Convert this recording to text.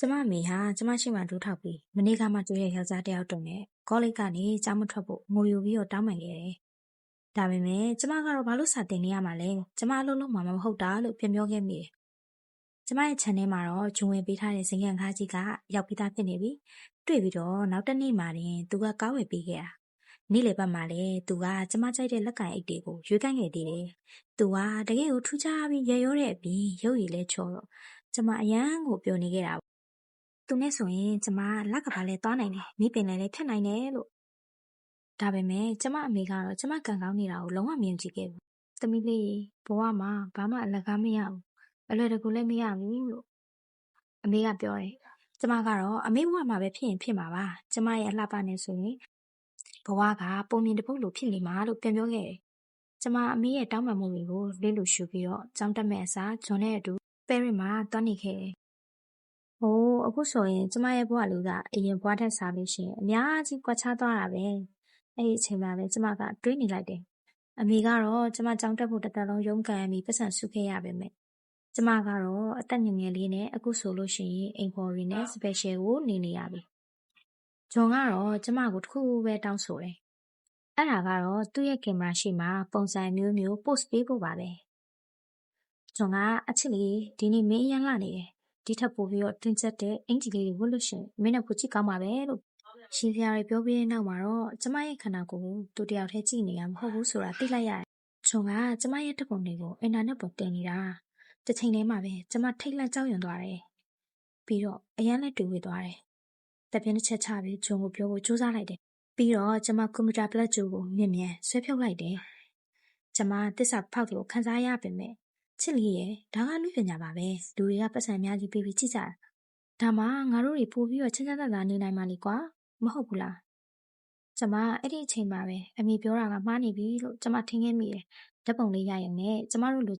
ကျမအမေဟာကျမရှိမှဒူးထောက်ပြီးမနေ့ကမှတွေ့တဲ့ယောက်ျားတစ်ယောက်တုန်းနဲ့ကောလိပ်ကနေကျောင်းမထွက်ဖို့ငိုယိုပြီးတော့တောင်းပန်ခဲ့တယ်။ဒါပေမဲ့ကျမကတော့ဘာလို့စာတင်နေရမှာလဲ။ကျမအလုပ်လုပ်မှာမဟုတ်တာလို့ပြန်ပြောခဲ့မိတယ်။ကျမရဲ့ channel မှာတော့ဂျုံဝယ်ပေးထားတဲ့ဇင်ကန်ခါးကြီးကရောက်ပြီးသားဖြစ်နေပြီ။တွေ့ပြီးတော့နောက်တစ်နေ့မှတင်သူကကားဝယ်ပေးခဲ့တာ။နေ့လယ်ဘက်မှာလည်းသူကကျမကြိုက်တဲ့လက်ကင်အိတ်တွေကိုရွေးကန့်ခဲ့သေးတယ်။သူကတကယ်ကိုထူးခြားပြီးရရောတဲ့အပြင်ရုပ်ရည်လည်းချောတော့ကျမအရန်ကိုပျော်နေခဲ့တာ။သူနဲ့ဆိုရင်ကျမလက်ကဘာလဲသွားနိုင်တယ်မိပင်လည်းဖြတ်နိုင်တယ်လို့ဒါပေမဲ့ကျမအမေကတော့ကျမကန်ကောင်းနေတာကိုလုံးဝမယုံကြည်ခဲ့ဘူးသမီးလေးဘဝမှာဘာမှအလကားမရဘူးအလွယ်တကူလည်းမရဘူးလို့အမေကပြောတယ်ကျမကတော့အမေဘဝမှာပဲဖြစ်ရင်ဖြစ်မှာပါကျမရဲ့အလှပနဲ့ဆိုရင်ဘဝကပုံမြင်တစ်ပုတ်လိုဖြစ်နေမှာလို့ပြန်ပြောခဲ့တယ်ကျမအမေရဲ့တောင်းပန်မှုတွေကိုလေးလိုရှုပြီးတော့ကြောင်းတက်မဲ့အစားဂျွန်နဲ့အတူပဲရစ်မှာတွားနေခဲ့တယ်ဟိုးအခုဆိုရင်ကျမရဲ့ဘဝလူကအရင်ဘဝထက်စားလို့ရှိရင်အများကြီးကွာခြားသွားတာပဲအဲ့ဒီအချိန်မှာပဲကျမကတွေးနေလိုက်တယ်အမေကတော့ကျမကြောင်းတက်ဖို့တစ်သက်လုံးရုန်းကန်ပြီးပတ်စံစုခဲ့ရပါမယ်ကျမကတော့အသက်ငယ်ငယ်လေးနဲ့အခုဆိုလို့ရှိရင်အိမ်ဖော်ရီနဲ့ special ကိုနေရပြီဂျွန်ကတော့ကျမကိုတစ်ခုပဲတောင်းဆိုတယ်အဲ့ဒါကတော့သူ့ရဲ့ကင်မရာရှိမှာပုံစံမျိုးမျိုး post ပေးဖို့ပါပဲဂျွန်ကအချစ်လေးဒီနေ့မင်းအရန်လာနေတယ်ဒီထက်ပိုပြီးတော့တင်ကျက်တဲ့အင်ဂျီလေးတွေဝတ်လို့ရှိရင်မင်းနဲ့ကိုကြည့်ကောင်းပါပဲလို့ရှင်ဖျားတွေပြောပြီးတဲ့နောက်မှာတော့ကျမရဲ့ခန္ဓာကိုယ်ကိုသူတယောက်တည်းကြည့်နေရမှာမဟုတ်ဘူးဆိုတာသိလိုက်ရတယ်။ဂျွန်ကကျမရဲ့ဓာတ်ပုံတွေကိုအင်တာနက်ပေါ်တင်နေတာ။တစ်ချိန်တည်းမှာပဲကျမထိတ်လန့်ကြောက်ရွံ့သွားတယ်။ပြီးတော့အရန်လည်းတူဝေသွားတယ်။တပ်ပြင်းတစ်ချက်ချပြီးဂျွန်ကိုပြောဖို့ကြိုးစားလိုက်တယ်။ပြီးတော့ကျမကွန်ပျူတာပလက်ဂျိုကိုမြင်မြန်ဆွဲဖြုတ်လိုက်တယ်။ကျမသစ္စာဖောက်လို့ခန်းစားရပေမဲ့ချစ်လေးရဲ့ဒါကလူပညာပါပဲလူတွေကပတ်စံအများကြီးပေးပြီးကြည့်ကြတာဒါမှငါတို့တွေပို့ပြီးတော့ချမ်းချမ်းသာသာနေနိုင်မှာလေကွာမဟုတ်ဘူးလားကျမအဲ့ဒီအချိန်မှာပဲအမေပြောတာကမှားနေပြီလို့ကျမထင်ခဲ့မိတယ်ဓာတ်ပုံလေးရရင်နဲ့ကျမတို့လူ